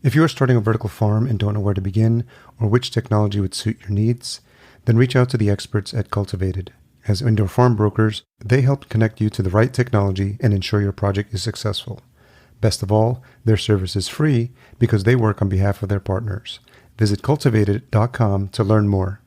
If you are starting a vertical farm and don't know where to begin or which technology would suit your needs, then reach out to the experts at Cultivated. As indoor farm brokers, they help connect you to the right technology and ensure your project is successful. Best of all, their service is free because they work on behalf of their partners. Visit cultivated.com to learn more.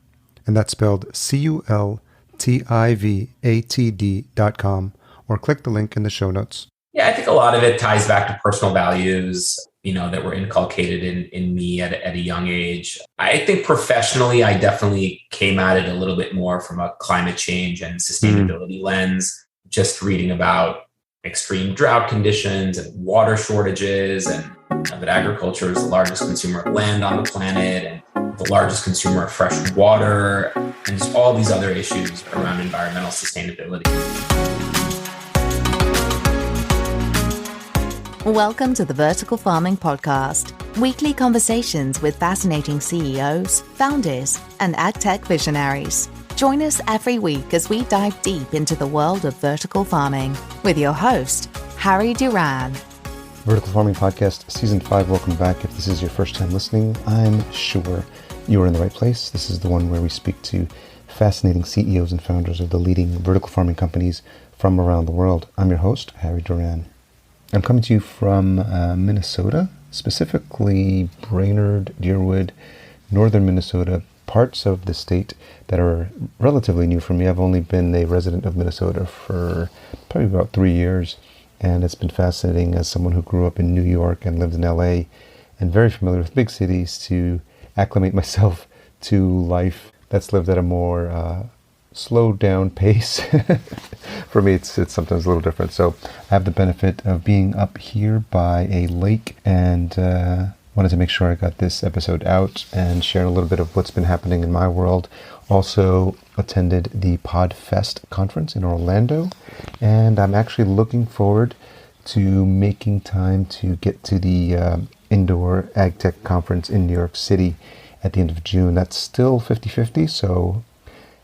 And that's spelled cultivatd.com, or click the link in the show notes. Yeah, I think a lot of it ties back to personal values, that were inculcated in me at a young age. I think professionally, I definitely came at it a little bit more from a climate change and sustainability lens, just reading about extreme drought conditions and water shortages, and that agriculture is the largest consumer of land on the planet and the largest consumer of fresh water, and just all these other issues around environmental sustainability. Welcome to the Vertical Farming Podcast, weekly conversations with fascinating CEOs, founders, and agtech visionaries. Join us every week as we dive deep into the world of vertical farming with your host, Harry Duran. Vertical Farming Podcast, Season 5, welcome back. If this is your first time listening, I'm sure you are in the right place. This is the one where we speak to fascinating CEOs and founders of the leading vertical farming companies from around the world. I'm your host, Harry Duran. I'm coming to you from Minnesota, specifically Brainerd, Deerwood, northern Minnesota, parts of the state that are relatively new for me. I've only been a resident of Minnesota for probably about 3 years, and it's been fascinating as someone who grew up in New York and lived in LA and very familiar with big cities to acclimate myself to life that's lived at a more slowed down pace. For me, it's sometimes a little different. So I have the benefit of being up here by a lake, and wanted to make sure I got this episode out and share a little bit of what's been happening in my world. Also attended the PodFest conference in Orlando, and I'm actually looking forward to making time to get to the Indoor AgTech conference in New York City at the end of June. That's still 50-50, so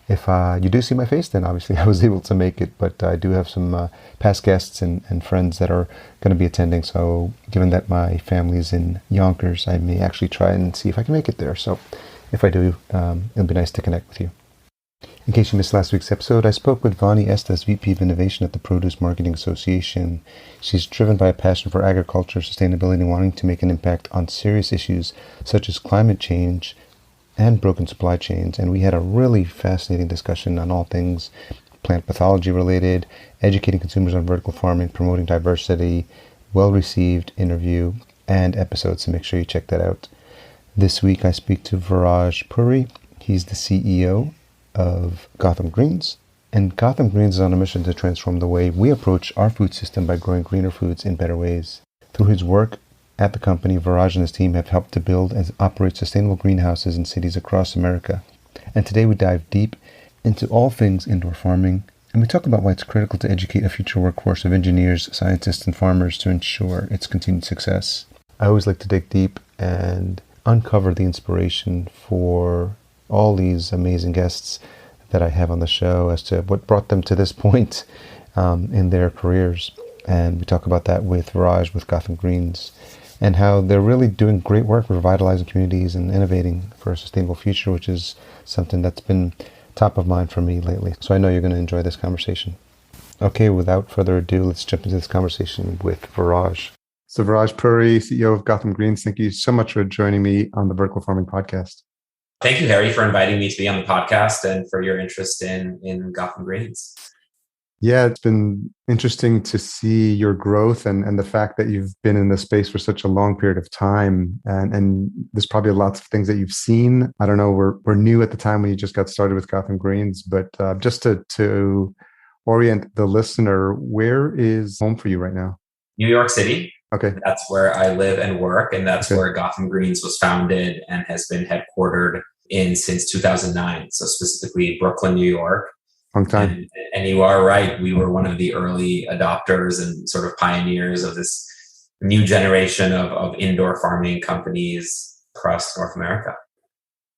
if you do see my face, then obviously I was able to make it, but I do have some past guests and friends that are going to be attending. So given that my family's in Yonkers, I may actually try and see if I can make it there. So if I do, it'll be nice to connect with you. In case you missed last week's episode, I spoke with Vani Estes, VP of Innovation at the Produce Marketing Association. She's driven by a passion for agriculture, sustainability, and wanting to make an impact on serious issues such as climate change and broken supply chains, and we had a really fascinating discussion on all things plant pathology related, educating consumers on vertical farming, promoting diversity, well-received interview and episodes, so make sure you check that out. This week I speak to Viraj Puri. He's the CEO of Gotham Greens, and Gotham Greens is on a mission to transform the way we approach our food system by growing greener foods in better ways. Through his work at the company, Viraj and his team have helped to build and operate sustainable greenhouses in cities across America. And today we dive deep into all things indoor farming, and we talk about why it's critical to educate a future workforce of engineers, scientists, and farmers to ensure its continued success. I always like to dig deep and uncover the inspiration for all these amazing guests that I have on the show as to what brought them to this point in their careers. And we talk about that with Viraj, with Gotham Greens, and how they're really doing great work revitalizing communities and innovating for a sustainable future, which is something that's been top of mind for me lately. So I know you're going to enjoy this conversation. Okay, without further ado, let's jump into this conversation with Viraj. So Viraj Puri, CEO of Gotham Greens, thank you so much for joining me on the Vertical Farming Podcast. Thank you, Harry, for inviting me to be on the podcast and for your interest in Gotham Greens. Yeah, it's been interesting to see your growth and the fact that you've been in this space for such a long period of time. And there's probably lots of things that you've seen. I don't know, we're new at the time when you just got started with Gotham Greens, but just to orient the listener, where is home for you right now? New York City. Okay. That's where I live and work, and that's where Gotham Greens was founded and has been headquartered in since 2009. So specifically Brooklyn, New York. Long time. And you are right. We were one of the early adopters and sort of pioneers of this new generation of indoor farming companies across North America.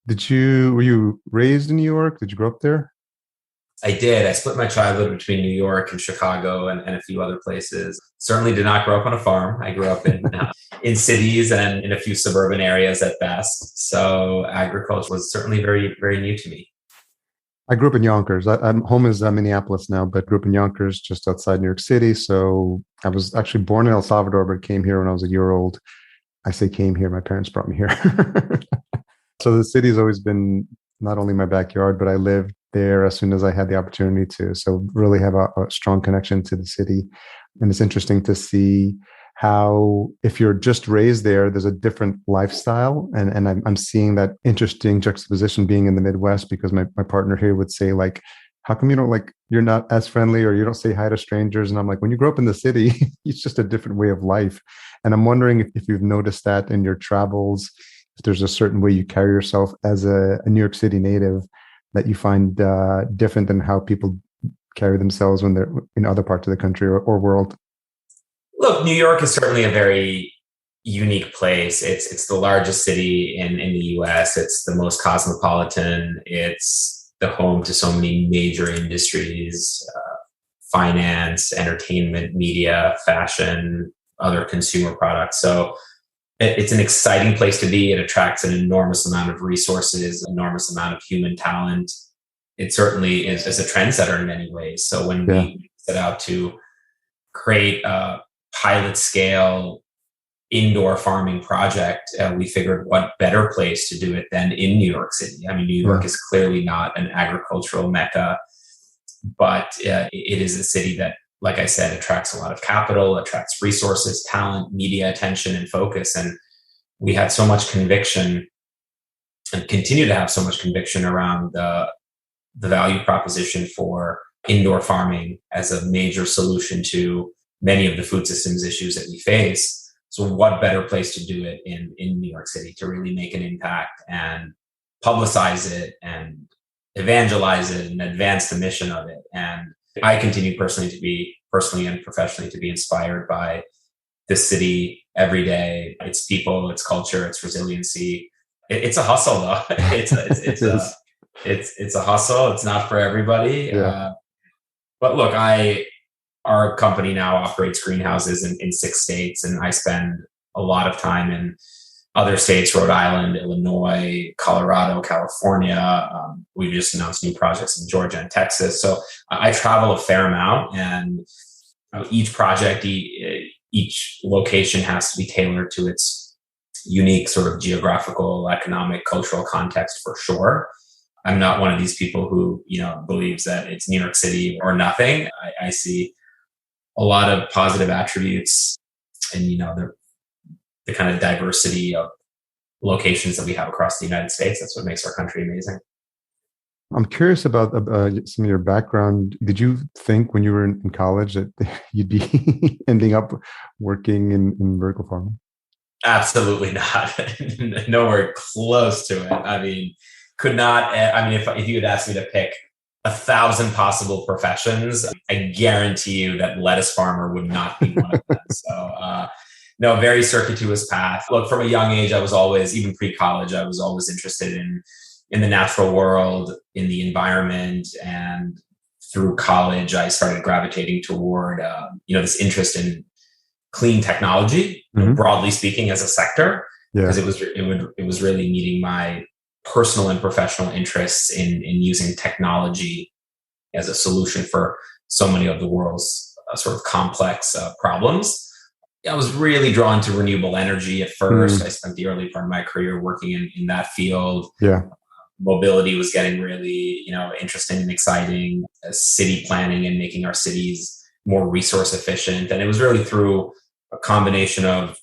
Were you raised in New York? Did you grow up there? I did. I split my childhood between New York and Chicago and a few other places. Certainly did not grow up on a farm. I grew up in cities and in a few suburban areas at best. So agriculture was certainly very, very new to me. I grew up in Yonkers. I'm home is Minneapolis now, but grew up in Yonkers, just outside New York City. So I was actually born in El Salvador, but came here when I was a year old. I say came here. My parents brought me here. So the city's always been not only my backyard, but I lived there as soon as I had the opportunity to. So really have a strong connection to the city. And it's interesting to see how, if you're just raised there, there's a different lifestyle. And I'm seeing that interesting juxtaposition being in the Midwest, because my partner here would say, like, how come you don't, like, you're not as friendly, or you don't say hi to strangers? And I'm like, when you grow up in the city, it's just a different way of life. And I'm wondering if you've noticed that in your travels, if there's a certain way you carry yourself as a New York City native that you find different than how people carry themselves when they're in other parts of the country or world. Look, New York is certainly a very unique place. It's the largest city in the US. It's the most cosmopolitan. It's the home to so many major industries, finance, entertainment, media, fashion, other consumer products. So it's an exciting place to be. It attracts an enormous amount of resources, enormous amount of human talent. It certainly is a trendsetter in many ways. So when we set out to create a pilot scale indoor farming project, we figured what better place to do it than in New York City. I mean, New York is clearly not an agricultural mecca, but it is a city that, like I said, attracts a lot of capital, attracts resources, talent, media attention, and focus. And we had so much conviction and continue to have so much conviction around the value proposition for indoor farming as a major solution to many of the food systems issues that we face. So what better place to do it in New York City to really make an impact and publicize it and evangelize it and advance the mission of it. And I continue personally and professionally to be inspired by this city every day, its people, its culture, its resiliency. It's a hustle though. It's a hustle. It's not for everybody. Yeah. But look, our company now operates greenhouses in 6 states, and I spend a lot of time in other states: Rhode Island, Illinois, Colorado, California. We've just announced new projects in Georgia and Texas. So I travel a fair amount, and each project, each location has to be tailored to its unique sort of geographical, economic, cultural context for sure. I'm not one of these people who, believes that it's New York City or nothing. I see a lot of positive attributes and, the kind of diversity of locations that we have across the United States. That's what makes our country amazing. I'm curious about some of your background. Did you think when you were in college that you'd be ending up working in vertical farming? Absolutely not. Nowhere close to it. I mean, could not. I mean, if you had asked me to pick 1,000 possible professions, I guarantee you that lettuce farmer would not be one of them. So, no, very circuitous path. Look, from a young age, I was always, even pre-college, I was always interested in the natural world, in the environment. And through college, I started gravitating toward, this interest in clean technology, broadly speaking, as a sector, because it was really meeting my personal and professional interests in using technology as a solution for so many of the world's sort of complex problems. I was really drawn to renewable energy at first. I spent the early part of my career working in that field. Yeah. Mobility was getting really, interesting and exciting. City planning and making our cities more resource efficient. And it was really through a combination of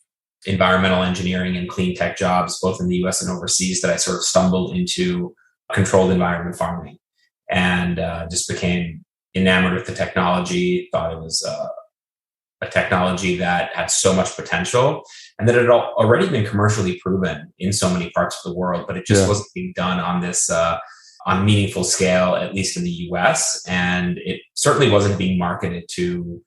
environmental engineering and clean tech jobs, both in the US and overseas, that I sort of stumbled into controlled environment farming and just became enamored with the technology, thought it was a technology that had so much potential and that it had already been commercially proven in so many parts of the world, but it just wasn't being done on this on meaningful scale, at least in the US. And it certainly wasn't being marketed to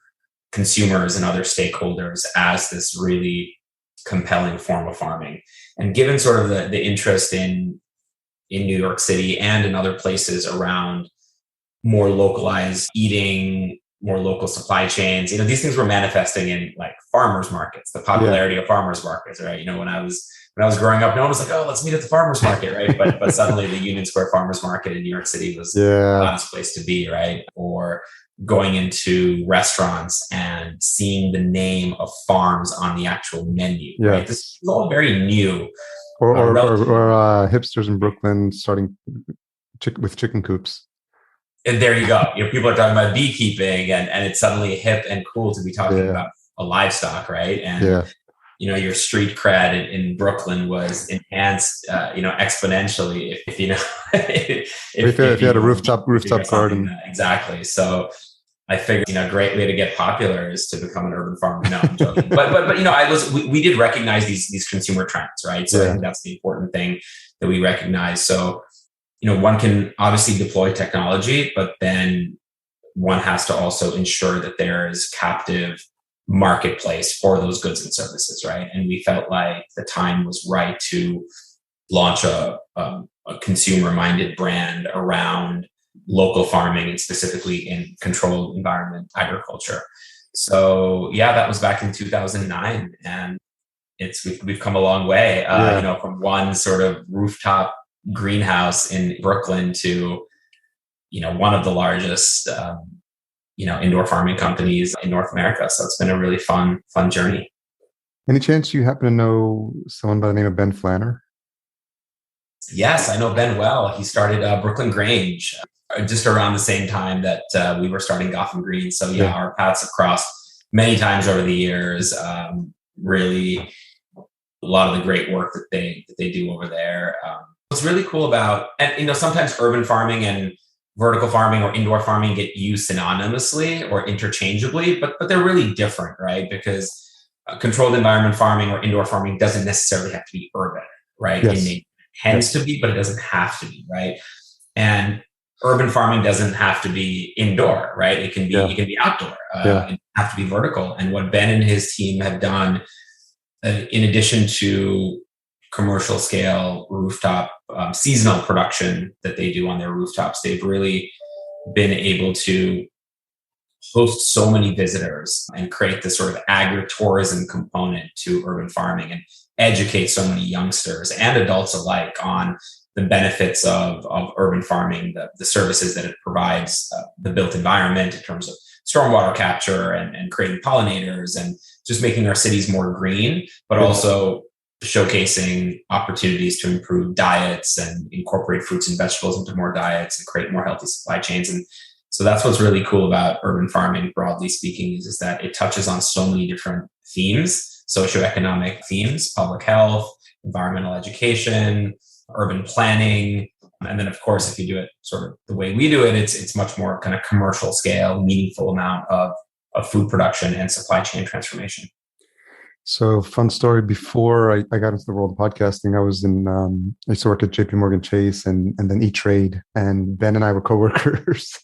consumers and other stakeholders as this really compelling form of farming. And given sort of the interest in New York City and in other places around more localized eating, more local supply chains. These things were manifesting in like farmers markets, the popularity of farmers markets, right? When I was growing up, no one was like, "Oh, let's meet at the farmers market," right? But suddenly the Union Square Farmers Market in New York City was the hottest place to be, right? Or going into restaurants and seeing the name of farms on the actual menu, right? This is all very new. Or hipsters in Brooklyn starting with chicken coops. And there you go. People are talking about beekeeping, and it's suddenly hip and cool to be talking about a livestock, right? And your street cred in Brooklyn was enhanced, exponentially. If you had a rooftop garden, exactly. So I figured, a great way to get popular is to become an urban farmer. No, I'm joking. but we did recognize these consumer trends, right? So I think that's the important thing that we recognize. So, one can obviously deploy technology, but then one has to also ensure that there is captive marketplace for those goods and services, right? And we felt like the time was right to launch a consumer-minded brand around local farming and specifically in controlled environment agriculture. So that was back in 2009, and we've come a long way. From one sort of rooftop greenhouse in Brooklyn to one of the largest indoor farming companies in North America. So it's been a really fun journey. Any chance you happen to know someone by the name of Ben Flanner? Yes, I know Ben well. He started Brooklyn Grange just around the same time that we were starting Gotham Greens. So our paths have crossed many times over the years. Really, a lot of the great work that they do over there. What's really cool about, and sometimes urban farming and vertical farming or indoor farming get used synonymously or interchangeably, but they're really different, right? Because controlled environment farming or indoor farming doesn't necessarily have to be urban, right? Yes. It tends to be, but it doesn't have to be, right? And urban farming doesn't have to be indoor, right? It can be outdoor. It doesn't have to be vertical. And what Ben and his team have done, in addition to commercial scale rooftop seasonal production that they do on their rooftops, they've really been able to host so many visitors and create this sort of agritourism component to urban farming and educate so many youngsters and adults alike on the benefits of urban farming, the services that it provides, the built environment in terms of stormwater capture and creating pollinators and just making our cities more green, but also showcasing opportunities to improve diets and incorporate fruits and vegetables into more diets and create more healthy supply chains. And so that's what's really cool about urban farming, broadly speaking, is that it touches on so many different themes, socioeconomic themes, public health, environmental education, urban planning. And then, of course, if you do it sort of the way we do it, it's much more kind of commercial scale, meaningful amount of food production and supply chain transformation. So, fun story. Before I got into the world of podcasting, I used to work at JP Morgan Chase and then E-Trade, and Ben and I were coworkers.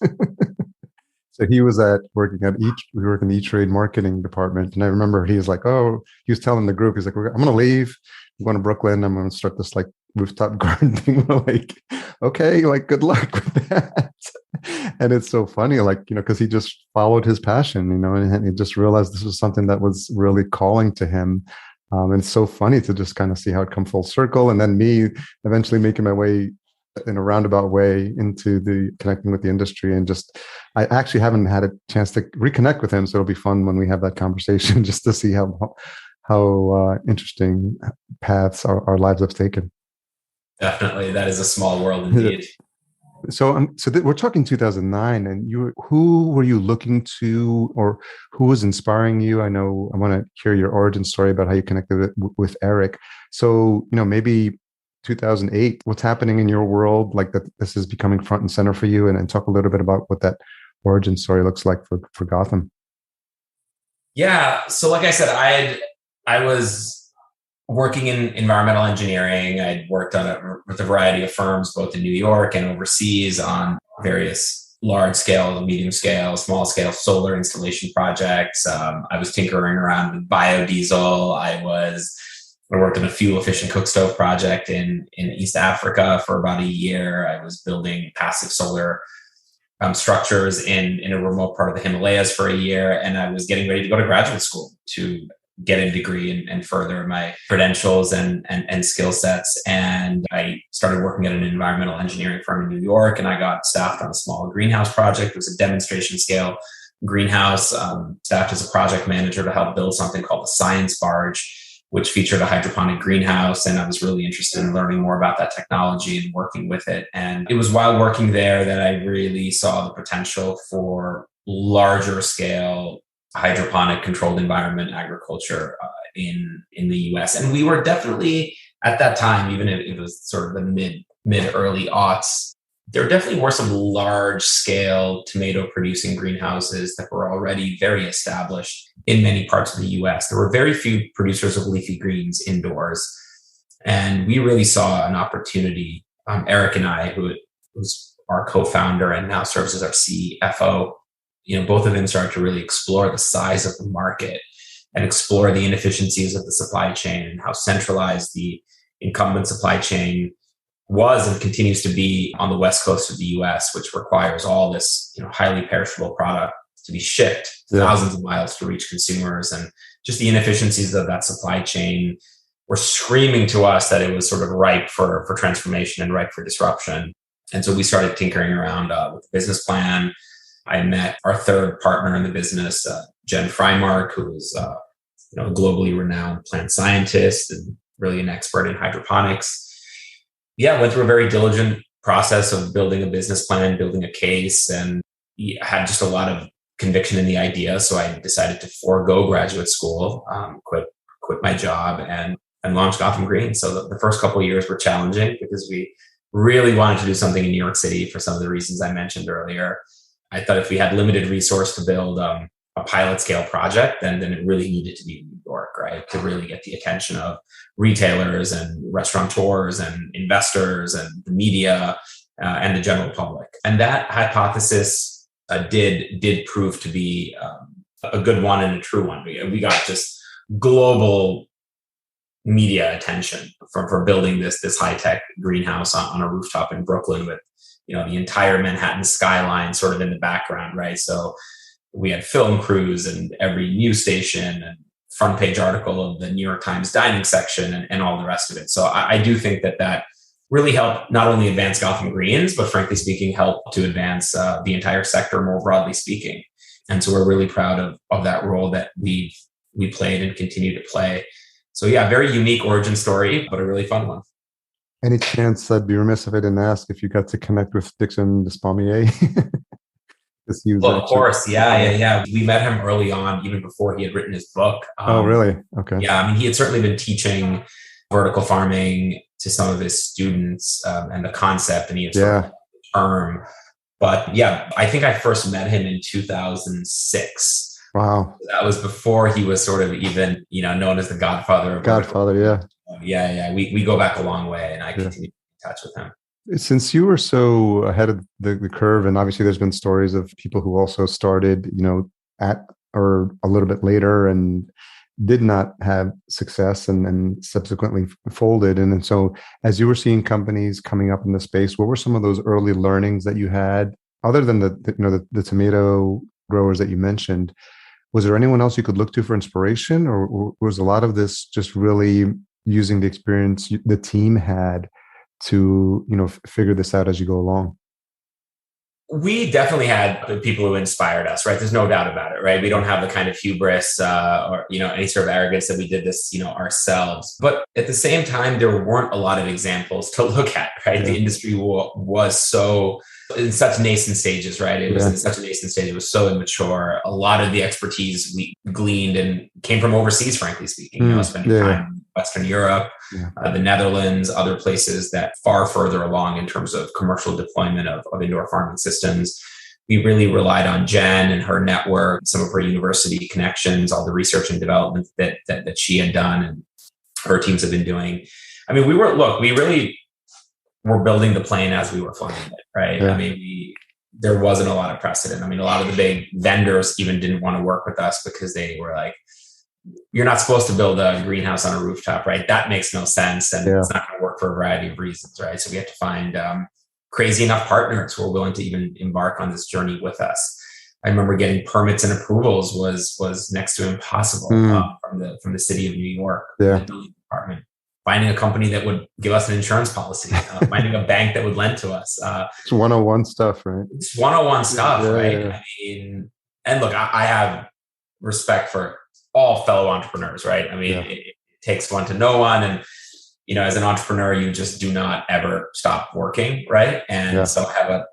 So he was working in the E-Trade marketing department. And I remember he was like, he was telling the group, he's like, I'm going to leave. I'm going to Brooklyn. I'm going to start this rooftop garden thing. We're like, okay, good luck with that. And it's so funny, because he just followed his passion, and he just realized this was something that was really calling to him. And it's so funny to just kind of see how it come full circle. And then me eventually making my way in a roundabout way into the connecting with the industry. And I actually haven't had a chance to reconnect with him. So it'll be fun when we have that conversation just to see how interesting paths our lives have taken. Definitely. That is a small world indeed. So we're talking 2009, and who were you looking to, or who was inspiring you? I know I want to hear your origin story about how you connected with Eric. So, maybe 2008, what's happening in your world, that this is becoming front and center for you, and talk a little bit about what that origin story looks like for Gotham. Yeah. So like I said, I was working in environmental engineering. I'd worked with a variety of firms, both in New York and overseas, on various large scale, medium scale, small scale solar installation projects. I was tinkering around with biodiesel. I worked on a fuel efficient cook stove project in East Africa for about a year. I was building passive solar structures in a remote part of the Himalayas for a year. And I was getting ready to go to graduate school to get a degree and further my credentials and skill sets. And I started working at an environmental engineering firm in New York, and I got staffed on a small greenhouse project. It was a demonstration scale greenhouse, staffed as a project manager to help build something called the Science Barge, which featured a hydroponic greenhouse. And I was really interested in learning more about that technology and working with it. And it was while working there that I really saw the potential for larger scale hydroponic controlled environment agriculture in the US. And we were definitely at that time, even if it was sort of the mid early aughts, there definitely were some large scale tomato producing greenhouses that were already very established in many parts of the US. There were very few producers of leafy greens indoors. And we really saw an opportunity. Eric and I, who was our co-founder and now serves as our CFO, both of them started to really explore the size of the market and explore the inefficiencies of the supply chain and how centralized the incumbent supply chain was and continues to be on the West Coast of the US, which requires all this, highly perishable product to be shipped thousands of miles to reach consumers. And just the inefficiencies of that supply chain were screaming to us that it was sort of ripe for transformation and ripe for disruption. And so we started tinkering around with the business plan. I met our third partner in the business, Jen Freimark, who was a globally renowned plant scientist and really an expert in hydroponics. Went through a very diligent process of building a business plan, building a case, and had just a lot of conviction in the idea. So I decided to forego graduate school, quit my job, and launch Gotham Greens. So the first couple of years were challenging because we really wanted to do something in New York City for some of the reasons I mentioned earlier. I thought if we had limited resource to build a pilot scale project, then it really needed to be New York, right? To really get the attention of retailers and restaurateurs and investors and the media and the general public. And that hypothesis did prove to be a good one and a true one. We got just global media attention for building this high-tech greenhouse on a rooftop in Brooklyn with the entire Manhattan skyline sort of in the background, right? So we had film crews and every news station and front page article of the New York Times dining section and all the rest of it. So I do think that really helped not only advance Gotham Greens, but frankly speaking, helped to advance the entire sector more broadly speaking. And so we're really proud of that role that we played and continue to play. So very unique origin story, but a really fun one. Any chance I'd be remiss if I didn't ask if you got to connect with Dixon Despommier? Well, of course. Yeah. We met him early on, even before he had written his book. Oh, really? Okay. Yeah. He had certainly been teaching vertical farming to some of his students and the concept, and he had sort of the term. But I think I first met him in 2006. Wow. That was before he was sort of even, known as the godfather. Yeah. We go back a long way, and I continue to be in touch with him. Since you were so ahead of the curve, and obviously there's been stories of people who also started, at or a little bit later and did not have success and subsequently folded. And so as you were seeing companies coming up in the space, what were some of those early learnings that you had, other than the tomato growers that you mentioned? Was there anyone else you could look to for inspiration, or was a lot of this just really using the experience the team had to figure this out as you go along? We definitely had people who inspired us, right? There's no doubt about it, right? We don't have the kind of hubris or any sort of arrogance that we did this ourselves. But at the same time, there weren't a lot of examples to look at, right? The industry was so in such nascent stages, right? It was in such a nascent stage. It was so immature. A lot of the expertise we gleaned and came from overseas, frankly speaking. Spending time in Western Europe, the Netherlands, other places that far further along in terms of commercial deployment of indoor farming systems. We really relied on Jen and her network, some of her university connections, all the research and development that she had done and her teams have been doing. We really were building the plane as we were flying it, right? Yeah. There wasn't a lot of precedent. A lot of the big vendors even didn't want to work with us because they were like, you're not supposed to build a greenhouse on a rooftop, right? That makes no sense. And it's not going to work for a variety of reasons, right? So we have to find crazy enough partners who were willing to even embark on this journey with us. I remember getting permits and approvals was next to impossible from the city of New York, the building department. Finding a company that would give us an insurance policy, finding a bank that would lend to us. It's 101 stuff, right? It's 101 stuff, right? I mean, and look, I have respect for all fellow entrepreneurs, right? I mean, it takes one to know one. And, as an entrepreneur, you just do not ever stop working, right? And so I have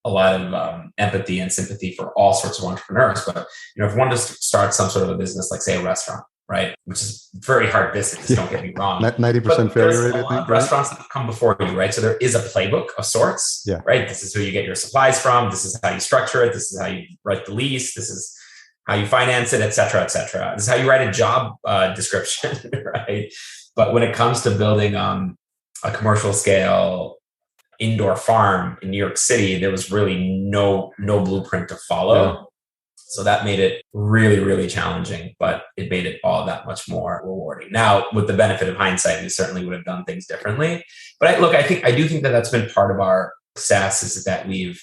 a lot of empathy and sympathy for all sorts of entrepreneurs. But, if one just starts some sort of a business, like say a restaurant, right? Which is very hard business, don't get me wrong. 90% failure rate, I think. Right? Restaurants that come before you, right? So there is a playbook of sorts, right? This is who you get your supplies from. This is how you structure it. This is how you write the lease. This is how you finance it, et cetera, et cetera. This is how you write a job description, right? But when it comes to building a commercial scale indoor farm in New York City, there was really no blueprint to follow. Yeah. So that made it really, really challenging, but it made it all that much more rewarding. Now, with the benefit of hindsight, we certainly would have done things differently. But I do think that that's been part of our success, is that we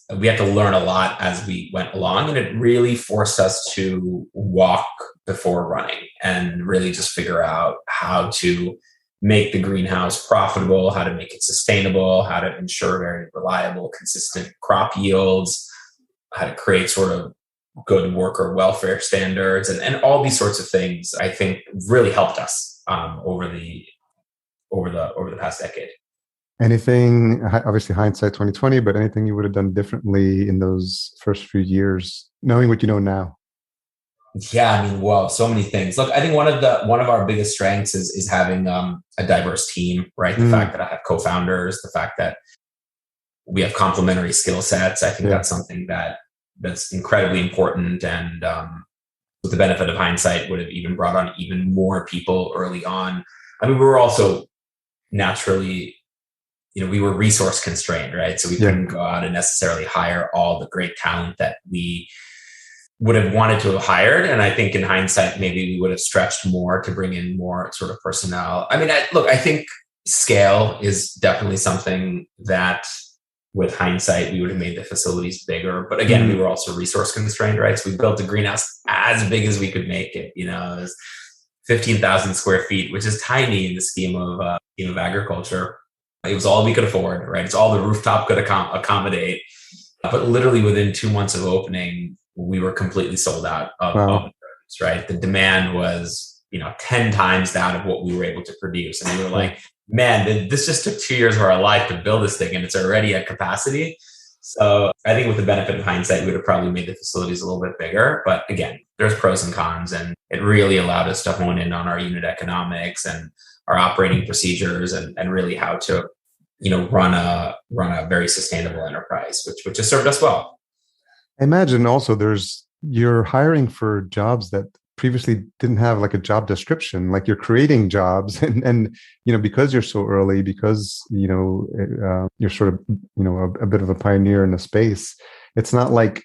had to learn a lot as we went along, and it really forced us to walk before running and really just figure out how to make the greenhouse profitable, how to make it sustainable, how to ensure very reliable, consistent crop yields, how to create sort of good worker welfare standards, and all these sorts of things, I think really helped us over the past decade. Anything, obviously hindsight 2020, but anything you would have done differently in those first few years, knowing what you know now? Yeah, I mean, so many things. Look, I think one of our biggest strengths is having a diverse team, right? The fact that I have co-founders, the fact that we have complementary skill sets. I think that's something that's incredibly important, and with the benefit of hindsight, would have even brought on even more people early on. I mean, we were also naturally, we were resource constrained, right? So we couldn't go out and necessarily hire all the great talent that we would have wanted to have hired. And I think in hindsight, maybe we would have stretched more to bring in more sort of personnel. I mean, I think scale is definitely something that with hindsight, we would have made the facilities bigger. But again, we were also resource constrained, right? So we built a greenhouse as big as we could make it. It was 15,000 square feet, which is tiny in the scheme of agriculture. It was all we could afford, right? It's all the rooftop could accommodate. But literally within 2 months of opening, we were completely sold out of rooms, right? The demand was, 10 times that of what we were able to produce. And we were like, man, this just took 2 years of our life to build this thing, and it's already at capacity. So I think with the benefit of hindsight, we would have probably made the facilities a little bit bigger. But again, there's pros and cons, and it really allowed us to hone in on our unit economics and our operating procedures, and really how to, run a very sustainable enterprise, which has served us well. I imagine also you're hiring for jobs that previously didn't have like a job description, like you're creating jobs, and because you're so early, because you're sort of a bit of a pioneer in the space. It's not like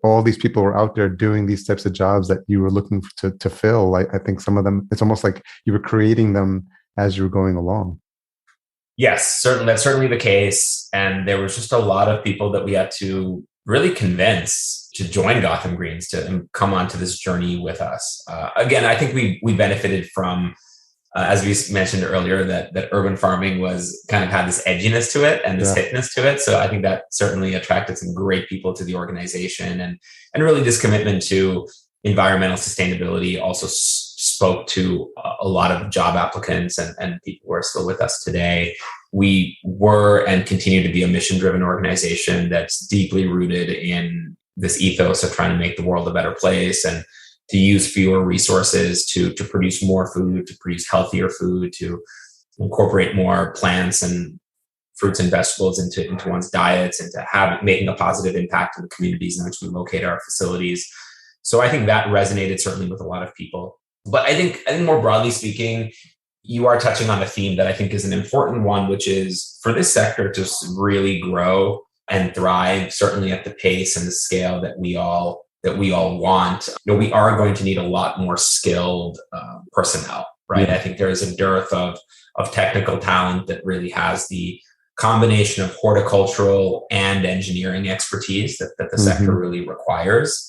all these people were out there doing these types of jobs that you were looking to fill. I think some of them, it's almost like you were creating them as you were going along. Yes, certainly. That's certainly the case. And there was just a lot of people that we had to really convince to join Gotham Greens, to come onto this journey with us. Again, I think we benefited from, as we mentioned earlier, that urban farming was kind of had this edginess to it and this hipness to it. So I think that certainly attracted some great people to the organization, and really this commitment to environmental sustainability also spoke to a lot of job applicants and people who are still with us today. We were and continue to be a mission-driven organization that's deeply rooted in this ethos of trying to make the world a better place, and to use fewer resources to produce more food, to produce healthier food, to incorporate more plants and fruits and vegetables into one's diets, and to making a positive impact in the communities in which we locate our facilities. So I think that resonated certainly with a lot of people. But I think more broadly speaking, you are touching on a theme that I think is an important one, which is for this sector to really grow and thrive, certainly at the pace and the scale that we all want. We are going to need a lot more skilled personnel, right? I think there is a dearth of technical talent that really has the combination of horticultural and engineering expertise that the sector really requires.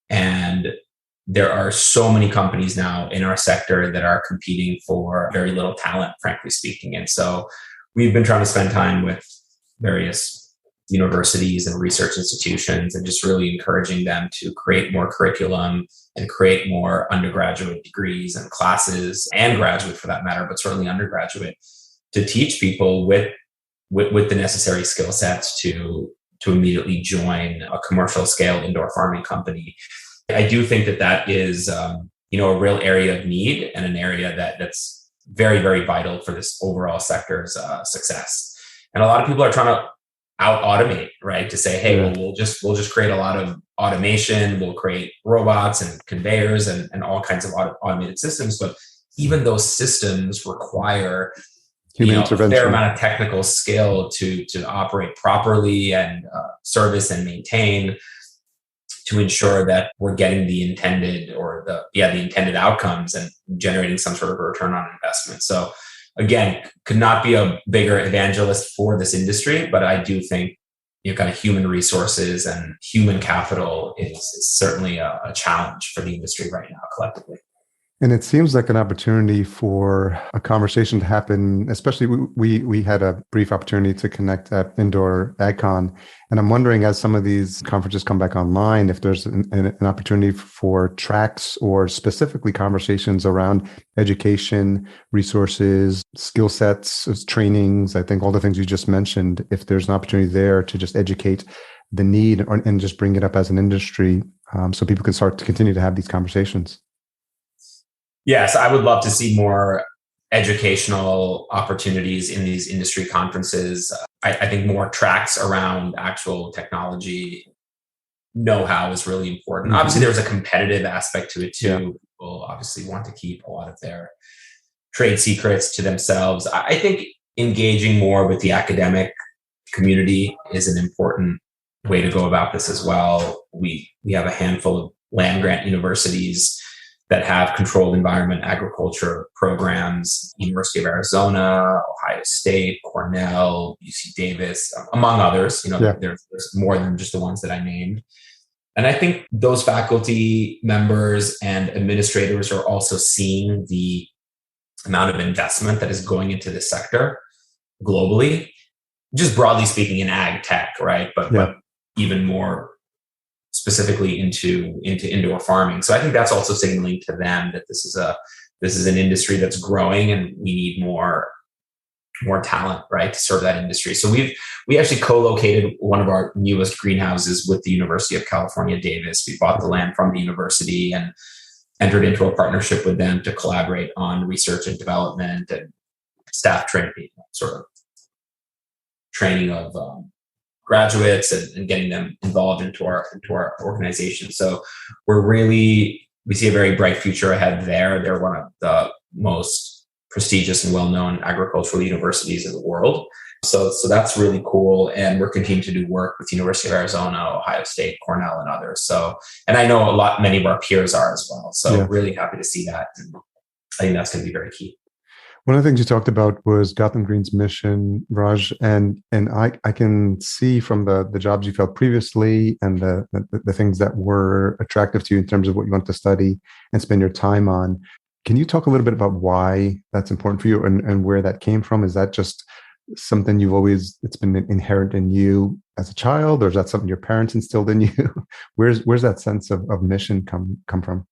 And there are so many companies now in our sector that are competing for very little talent, frankly speaking. And so we've been trying to spend time with various universities and research institutions and just really encouraging them to create more curriculum and create more undergraduate degrees and classes, and graduate for that matter, but certainly undergraduate, to teach people with the necessary skill sets to immediately join a commercial scale indoor farming company. I do think that is a real area of need and an area that's very, very vital for this overall sector's success. And a lot of people are trying to out automate, right? To say, hey, well, we'll just create a lot of automation. We'll create robots and conveyors and all kinds of automated systems. But even those systems require human a intervention, fair amount of technical skill to operate properly and service and maintain, to ensure that we're getting the intended outcomes and generating some sort of a return on investment. So again, could not be a bigger evangelist for this industry, but I do think kind of human resources and human capital is certainly a challenge for the industry right now collectively. And it seems like an opportunity for a conversation to happen, especially we had a brief opportunity to connect at Indoor AgCon. And I'm wondering, as some of these conferences come back online, if there's an opportunity for tracks or specifically conversations around education, resources, skill sets, trainings. I think all the things you just mentioned, if there's an opportunity there to just educate the need and just bring it up as an industry so people can start to continue to have these conversations. Yes, I would love to see more educational opportunities in these industry conferences. I think more tracks around actual technology know-how is really important. Obviously, there's a competitive aspect to it too. Yeah. People obviously want to keep a lot of their trade secrets to themselves. I think engaging more with the academic community is an important way to go about this as well. We have a handful of land-grant universities that have controlled environment agriculture programs: University of Arizona, Ohio State, Cornell, UC Davis, among others. There's more than just the ones that I named. And I think those faculty members and administrators are also seeing the amount of investment that is going into this sector globally, just broadly speaking in ag tech, right? But even more specifically into indoor farming. So I think that's also signaling to them that this is an industry that's growing and we need more talent, right, to serve that industry. So we actually co-located one of our newest greenhouses with the University of California, Davis. We bought the land from the university and entered into a partnership with them to collaborate on research and development and staff training, sort of training of graduates and getting them involved into our organization. So we see a very bright future ahead there. They're one of the most prestigious and well-known agricultural universities in the world. So that's really cool. And we're continuing to do work with University of Arizona, Ohio State, Cornell, and others. So, and I know many of our peers are as well. So really happy to see that. And I think that's going to be very key. One of the things you talked about was Gotham Greens' mission, Raj, and I can see from the jobs you've held previously and the things that were attractive to you in terms of what you want to study and spend your time on. Can you talk a little bit about why that's important for you and where that came from? Is that just something it's been inherent in you as a child, or is that something your parents instilled in you? Where's that sense of mission come from?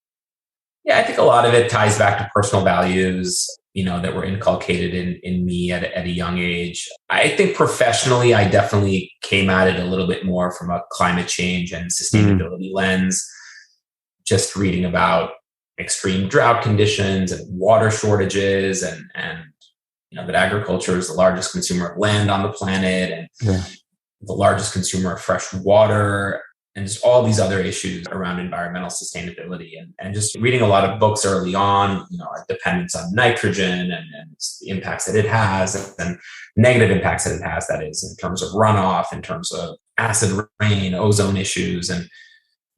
Yeah, I think a lot of it ties back to personal values, that were inculcated in me at a young age. I think professionally, I definitely came at it a little bit more from a climate change and sustainability lens, just reading about extreme drought conditions and water shortages and that agriculture is the largest consumer of land on the planet and the largest consumer of fresh water, and just all these other issues around environmental sustainability and just reading a lot of books early on, our dependence on nitrogen and the impacts that it has and negative impacts that it has, that is, in terms of runoff, in terms of acid rain, ozone issues, and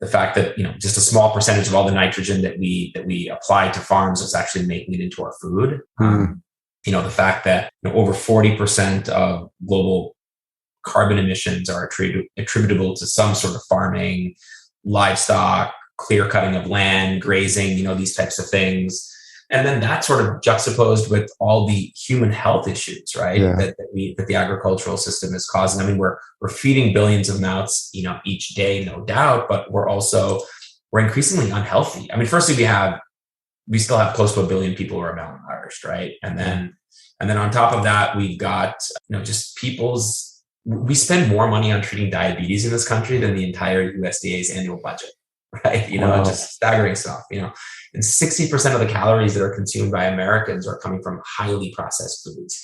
the fact that, just a small percentage of all the nitrogen that we apply to farms is actually making it into our food. The fact that over 40% of global carbon emissions are attributable to some sort of farming, livestock, clear cutting of land, grazing, these types of things. And then that sort of juxtaposed with all the human health issues, right? Yeah. That the agricultural system is causing. I mean, we're feeding billions of mouths, each day, no doubt, but we're increasingly unhealthy. I mean, firstly, we still have close to 1 billion people who are malnourished, right? And then on top of that, we've got, just we spend more money on treating diabetes in this country than the entire USDA's annual budget, right? Wow. Just staggering stuff, and 60% of the calories that are consumed by Americans are coming from highly processed foods,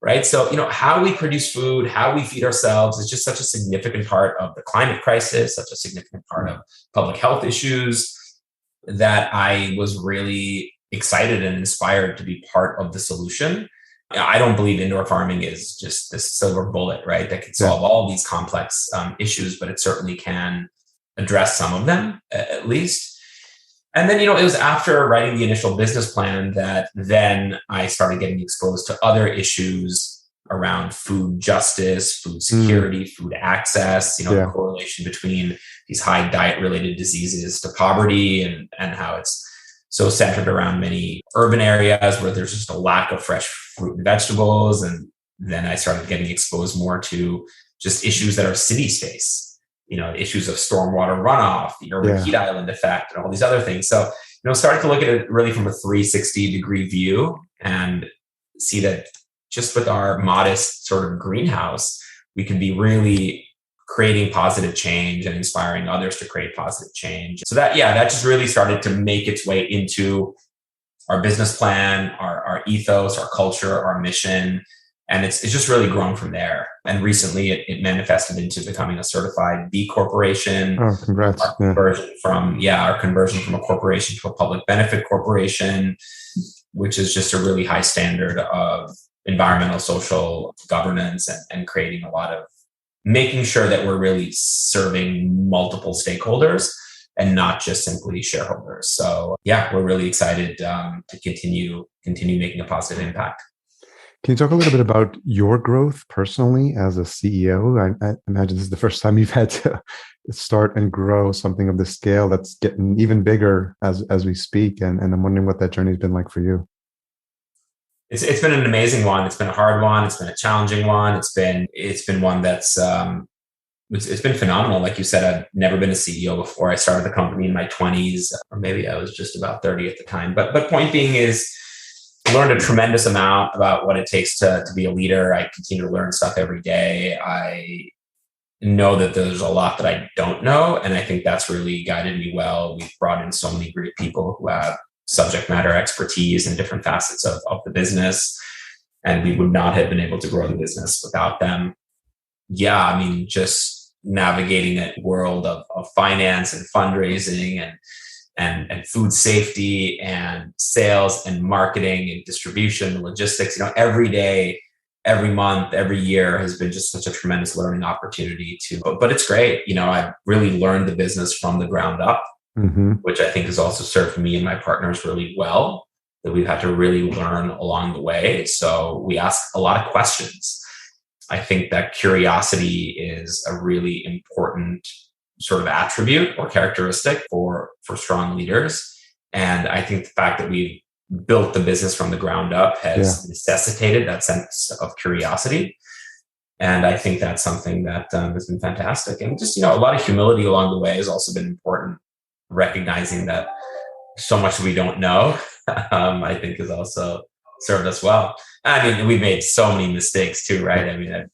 right? So, how we produce food, how we feed ourselves is just such a significant part of the climate crisis, such a significant part of public health issues, that I was really excited and inspired to be part of the solution. I don't believe indoor farming is just this silver bullet, right, that can solve all these complex issues, but it certainly can address some of them at least. And then, it was after writing the initial business plan that then I started getting exposed to other issues around food justice, food security, food access, the correlation between these high diet-related diseases to poverty and how it's so centered around many urban areas where there's just a lack of fresh fruit and vegetables. And then I started getting exposed more to just issues that are cities face, issues of stormwater runoff, the urban heat island effect, and all these other things. So, started to look at it really from a 360-degree view and see that just with our modest sort of greenhouse, we can be really creating positive change and inspiring others to create positive change. So that just really started to make its way into our business plan, our ethos, our culture, our mission. And it's just really grown from there. And recently it manifested into becoming a certified B corporation. Oh, congrats. Our conversion from a corporation to a public benefit corporation, which is just a really high standard of environmental, social governance and creating a lot of making sure that we're really serving multiple stakeholders and not just simply shareholders. So we're really excited to continue making a positive impact. Can you talk a little bit about your growth personally as a CEO? I imagine this is the first time you've had to start and grow something of this scale that's getting even bigger as we speak. And I'm wondering what that journey has been like for you. It's been an amazing one. It's been a hard one. It's been a challenging one. It's been one that's it's been phenomenal. Like you said, I've never been a CEO before. I started the company in my 20s, or maybe I was just about 30 at the time. But point being is, I learned a tremendous amount about what it takes to be a leader. I continue to learn stuff every day. I know that there's a lot that I don't know, and I think that's really guided me well. We've brought in so many great people who have subject matter expertise in different facets of the business, and we would not have been able to grow the business without them. Just navigating that world of finance and fundraising and food safety and sales and marketing and distribution, logistics, every day, every month, every year has been just such a tremendous learning opportunity but it's great. I've really learned the business from the ground up, which I think has also served me and my partners really well, that we've had to really learn along the way. So we ask a lot of questions. I think that curiosity is a really important sort of attribute or characteristic for strong leaders. And I think the fact that we've built the business from the ground up has necessitated that sense of curiosity. And I think that's something that has been fantastic. And just, a lot of humility along the way has also been important. Recognizing that so much we don't know, I think has also served us well. I mean, we've made so many mistakes too, right? I mean,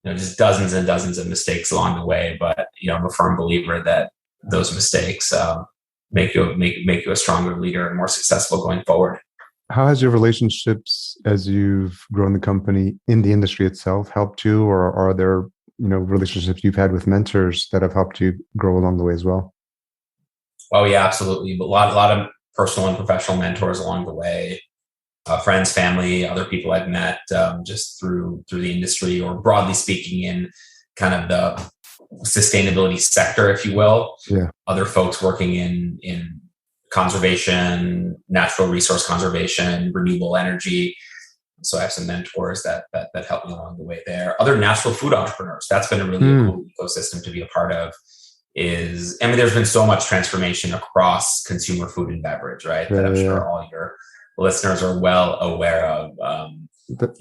just dozens and dozens of mistakes along the way, but I'm a firm believer that those mistakes make you a stronger leader and more successful going forward. How has your relationships as you've grown the company in the industry itself helped you, or are there relationships you've had with mentors that have helped you grow along the way as well? Oh yeah, absolutely. But a lot of personal and professional mentors along the way. Friends, family, other people I've met just through the industry, or broadly speaking in kind of the sustainability sector, if you will. Yeah. Other folks working in conservation, natural resource conservation, renewable energy. So I have some mentors that help me along the way there. Other natural food entrepreneurs. That's been a really cool ecosystem to be a part of. There's been so much transformation across consumer food and beverage, right? That I'm sure all your listeners are well aware of.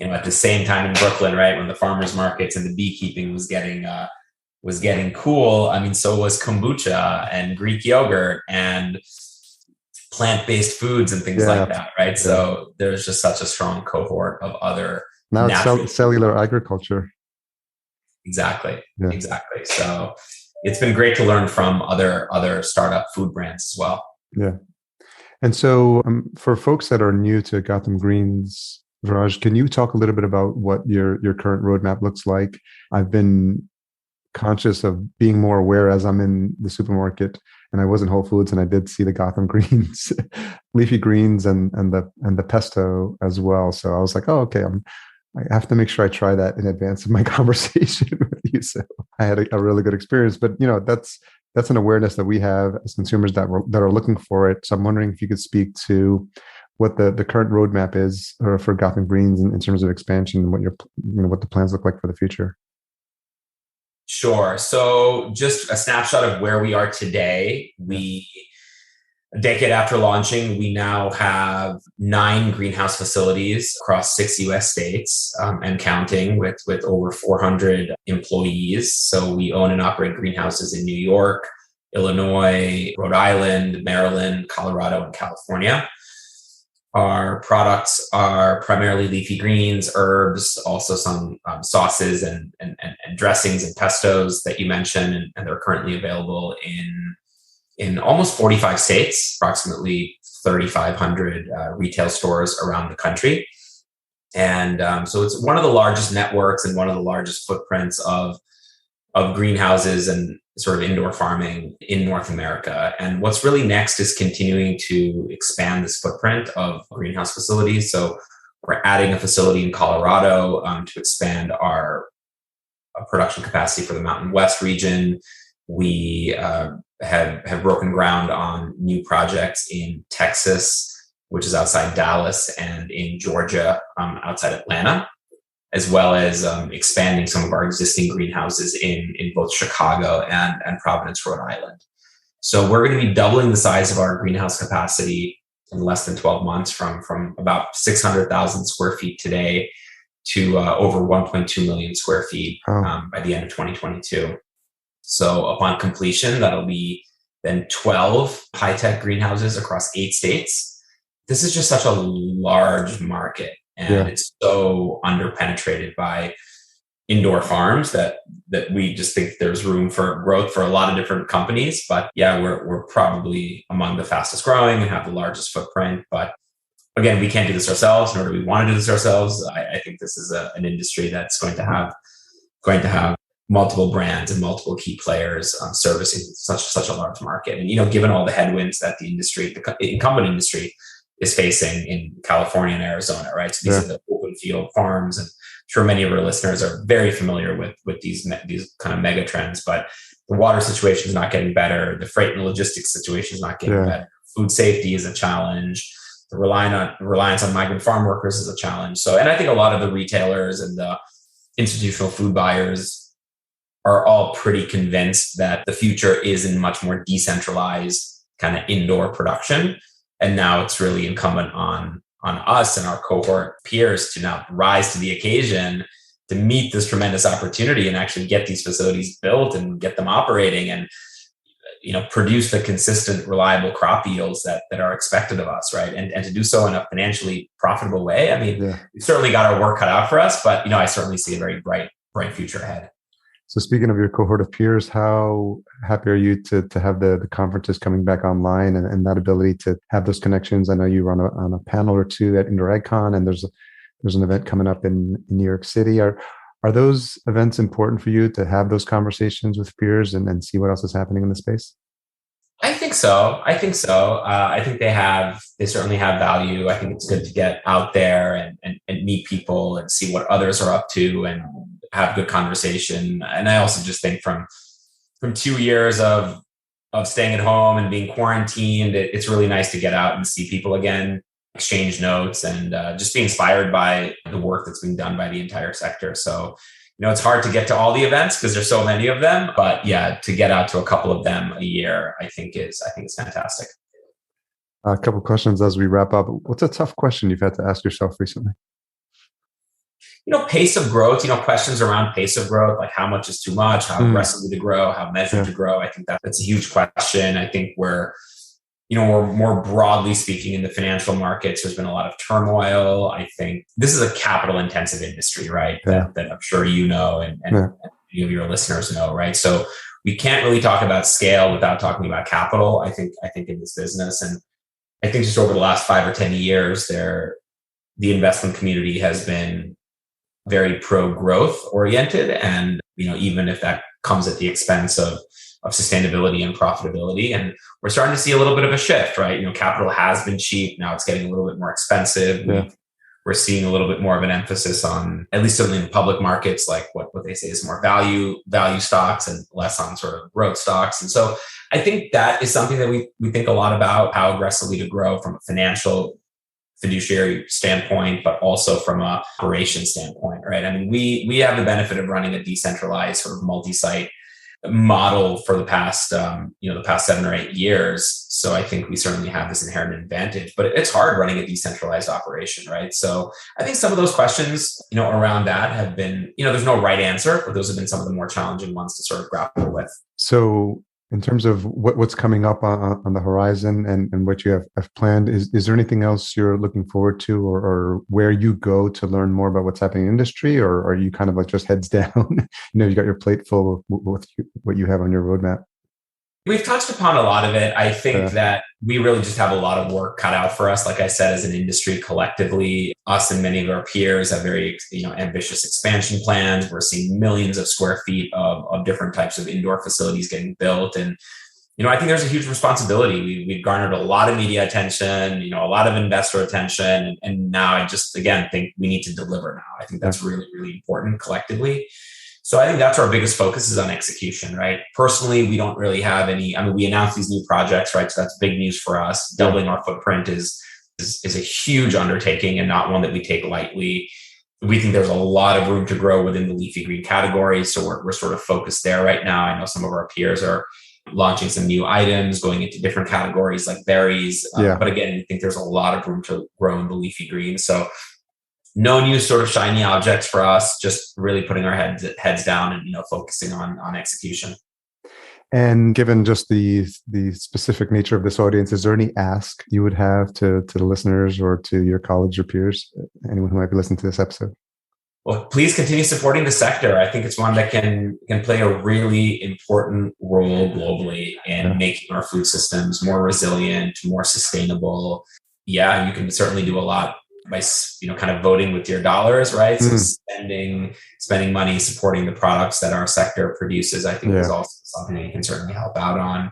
At the same time in Brooklyn, right, when the farmers markets and the beekeeping was getting cool. So was kombucha and Greek yogurt and plant-based foods and things like that, right? Yeah. So there's just such a strong cohort of other now it's cellular agriculture. Exactly. So it's been great to learn from other startup food brands as well. Yeah. And so for folks that are new to Gotham Greens, Viraj, can you talk a little bit about what your current roadmap looks like? I've been conscious of being more aware as I'm in the supermarket, and I was in Whole Foods, and I did see the Gotham Greens, leafy greens, and the pesto as well. So I was like, oh, okay, I have to make sure I try that in advance of my conversation with you. So I had a really good experience, but that's an awareness that we have as consumers that are looking for it. So I'm wondering if you could speak to what the current roadmap is for Gotham Greens in terms of expansion and what the plans look like for the future. Sure. So just a snapshot of where we are today. A decade after launching, we now have 9 greenhouse facilities across 6 U.S. states and counting, with over 400 employees. So we own and operate greenhouses in New York, Illinois, Rhode Island, Maryland, Colorado, and California. Our products are primarily leafy greens, herbs, also some sauces and dressings and pestos that you mentioned, and they're currently available in almost 45 states, approximately 3,500 retail stores around the country. And so it's one of the largest networks and one of the largest footprints of greenhouses and sort of indoor farming in North America. And what's really next is continuing to expand this footprint of greenhouse facilities. So we're adding a facility in Colorado to expand our production capacity for the Mountain West region. We have broken ground on new projects in Texas, which is outside Dallas, and in Georgia, outside Atlanta, as well as expanding some of our existing greenhouses in both Chicago and Providence, Rhode Island. So we're going to be doubling the size of our greenhouse capacity in less than 12 months from about 600,000 square feet today to over 1.2 million square feet by the end of 2022. So upon completion, that'll be then 12 high-tech greenhouses across 8 states. This is just such a large market. And it's so underpenetrated by indoor farms that we just think there's room for growth for a lot of different companies. But we're probably among the fastest growing and have the largest footprint. But again, we can't do this ourselves, nor do we want to do this ourselves. I think this is an industry that's going to have multiple brands and multiple key players servicing such a large market. And given all the headwinds that the incumbent industry is facing in California and Arizona, right? So these are the open field farms, and I'm sure many of our listeners are very familiar with these kind of mega trends. But the water situation is not getting better. The freight and logistics situation is not getting better. Food safety is a challenge. The reliance on migrant farm workers is a challenge. So, and I think a lot of the retailers and the institutional food buyers are all pretty convinced that the future is in much more decentralized kind of indoor production. And now it's really incumbent on us and our cohort peers to now rise to the occasion to meet this tremendous opportunity and actually get these facilities built and get them operating and produce the consistent, reliable crop yields that are expected of us, right? And to do so in a financially profitable way. We've certainly got our work cut out for us, but I certainly see a very bright future ahead. So speaking of your cohort of peers, how happy are you to have the conferences coming back online and that ability to have those connections? I know you run on a panel or two at Indoor AgCon, and there's an event coming up in New York City. Are those events important for you to have those conversations with peers and see what else is happening in the space? I think so. I think they certainly have value. I think it's good to get out there and meet people and see what others are up to and have good conversation. And I also just think from 2 years of staying at home and being quarantined, it's really nice to get out and see people again. exchange notes, and just be inspired by the work that's being done by the entire sector. So, it's hard to get to all the events because there's so many of them, but yeah, to get out to a couple of them a year, I think is fantastic. A couple of questions as we wrap up. What's a tough question you've had to ask yourself recently? Pace of growth, questions around pace of growth, like how much is too much, how aggressively to grow, how measured to grow. I think that's a huge question. I think we're more broadly speaking in the financial markets, there's been a lot of turmoil. I think this is a capital intensive industry, right? That I'm sure and many of your listeners know, right? So we can't really talk about scale without talking about capital, I think in this business. And I think just over the last 5 or 10 years, the investment community has been very pro-growth oriented. And, even if that comes at the expense of sustainability and profitability. And we're starting to see a little bit of a shift, right? Capital has been cheap. Now it's getting a little bit more expensive. Yeah. We're seeing a little bit more of an emphasis on, at least certainly in the public markets, like what they say is more value stocks and less on sort of growth stocks. And so I think that is something that we think a lot about, how aggressively to grow from a financial fiduciary standpoint, but also from a operation standpoint, right? I mean, we have the benefit of running a decentralized sort of multi-site model for the past 7 or 8 years. So I think we certainly have this inherent advantage, but it's hard running a decentralized operation, right? So I think some of those questions, around that have been, there's no right answer, but those have been some of the more challenging ones to sort of grapple with. So in terms of what's coming up on the horizon and what you have planned, is there anything else you're looking forward to, or where you go to learn more about what's happening in the industry, or are you kind of like just heads down? You got your plate full with what you have on your roadmap? We've touched upon a lot of it. I think that we really just have a lot of work cut out for us. Like I said, as an industry collectively, us and many of our peers have very ambitious expansion plans. We're seeing millions of square feet of different types of indoor facilities getting built. And, I think there's a huge responsibility. We've garnered a lot of media attention, a lot of investor attention. And now I just, again, think we need to deliver now. I think that's really, really important collectively. So I think that's our biggest focus is on execution, right? Personally, we don't really have any, we announced these new projects, right? So that's big news for us. Doubling our footprint is a huge undertaking and not one that we take lightly. We think there's a lot of room to grow within the leafy green category. So we're sort of focused there right now. I know some of our peers are launching some new items, going into different categories like berries. But again, we think there's a lot of room to grow in the leafy green. So no new sort of shiny objects for us, just really putting our heads down and, focusing on execution. And given just the specific nature of this audience, is there any ask you would have to the listeners or to your colleagues or peers, anyone who might be listening to this episode? Well, please continue supporting the sector. I think it's one that can play a really important role globally in making our food systems more resilient, more sustainable. Yeah, you can certainly do a lot by kind of voting with your dollars, right? So spending money supporting the products that our sector produces, I think is also something that you can certainly help out on.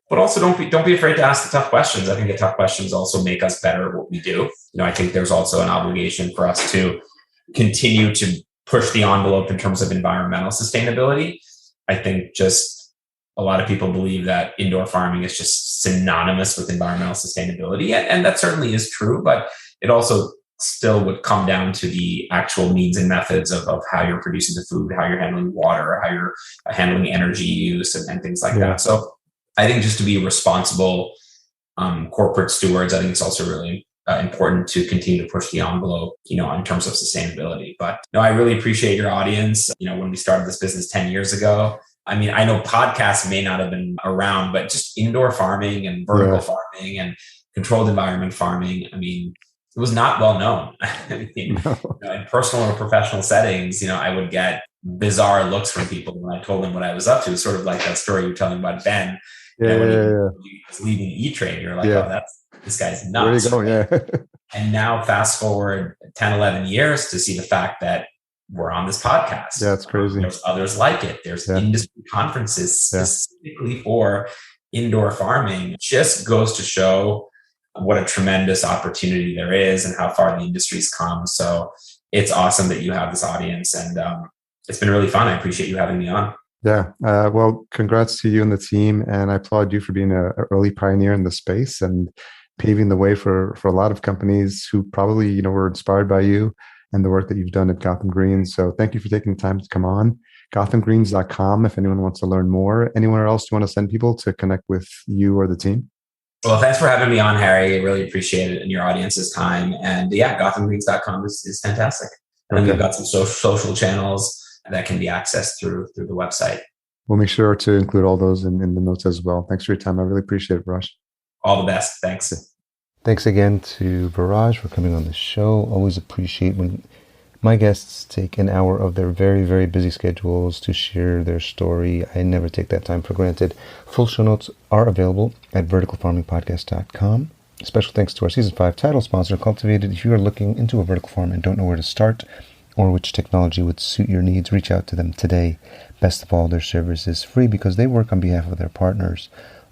But also don't be afraid to ask the tough questions. I think the tough questions also make us better at what we do. I think there's also an obligation for us to continue to push the envelope in terms of environmental sustainability. I think just a lot of people believe that indoor farming is just synonymous with environmental sustainability. And that certainly is true, but it also still would come down to the actual means and methods of how you're producing the food, how you're handling water, how you're handling energy use and things like that. So I think just to be responsible corporate stewards, I think it's also really important to continue to push the envelope, in terms of sustainability. But no, I really appreciate your audience. When we started this business 10 years ago, I know podcasts may not have been around, but just indoor farming and vertical farming and controlled environment farming, it was not well known. In personal or professional settings, I would get bizarre looks from people when I told them what I was up to. Sort of like that story you're telling about Ben. When he was leaving E-Trade, you're like, oh, this guy's nuts. Where are you going? Yeah. And now fast forward 10, 11 years to see the fact that we're on this podcast. Yeah, it's crazy. There's others like it. There's industry conferences specifically for indoor farming. It just goes to show what a tremendous opportunity there is and how far the industry's come. So it's awesome that you have this audience, and it's been really fun. I appreciate you having me on. Yeah. Well, congrats to you and the team. And I applaud you for being an early pioneer in the space. And paving the way for a lot of companies who probably, were inspired by you and the work that you've done at Gotham Greens. So thank you for taking the time to come on. GothamGreens.com if anyone wants to learn more. Anywhere else you want to send people to connect with you or the team? Well, thanks for having me on, Harry. I really appreciate it and your audience's time. And yeah, GothamGreens.com is fantastic. And we've got some social channels that can be accessed through the website. We'll make sure to include all those in the notes as well. Thanks for your time. I really appreciate it, Viraj. All the best. Thanks. Thanks again to Viraj for coming on the show. Always appreciate when my guests take an hour of their very, very busy schedules to share their story. I never take that time for granted. Full show notes are available at verticalfarmingpodcast.com. Special thanks to our Season 5 title sponsor, Cultivated. If you are looking into a vertical farm and don't know where to start or which technology would suit your needs, reach out to them today. Best of all, their service is free because they work on behalf of their partners.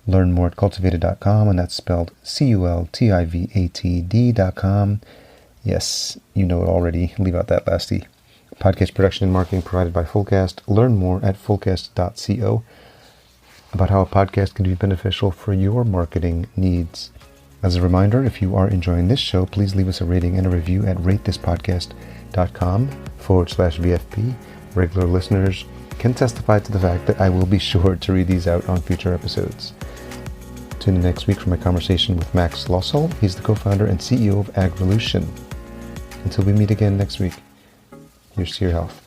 Learn more at cultivated.com, and that's spelled cultivatd.com. Yes, you know it already. Leave out that last E. Podcast production and marketing provided by Fullcast. Learn more at fullcast.co about how a podcast can be beneficial for your marketing needs. As a reminder, if you are enjoying this show, please leave us a rating and a review at ratethispodcast.com/VFP. Regular listeners can testify to the fact that I will be sure to read these out on future episodes. Tune in next week for my conversation with Max Lossell. He's the co-founder and CEO of Agrilution. Until we meet again next week, here's to your health.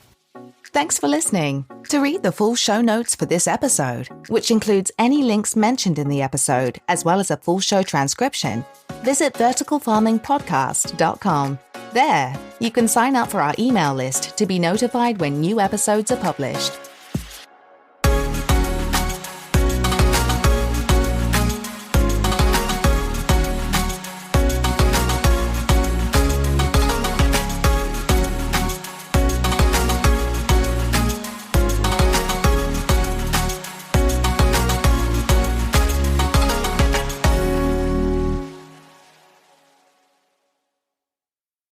Thanks for listening. To read the full show notes for this episode, which includes any links mentioned in the episode, as well as a full show transcription, visit verticalfarmingpodcast.com. There, you can sign up for our email list to be notified when new episodes are published.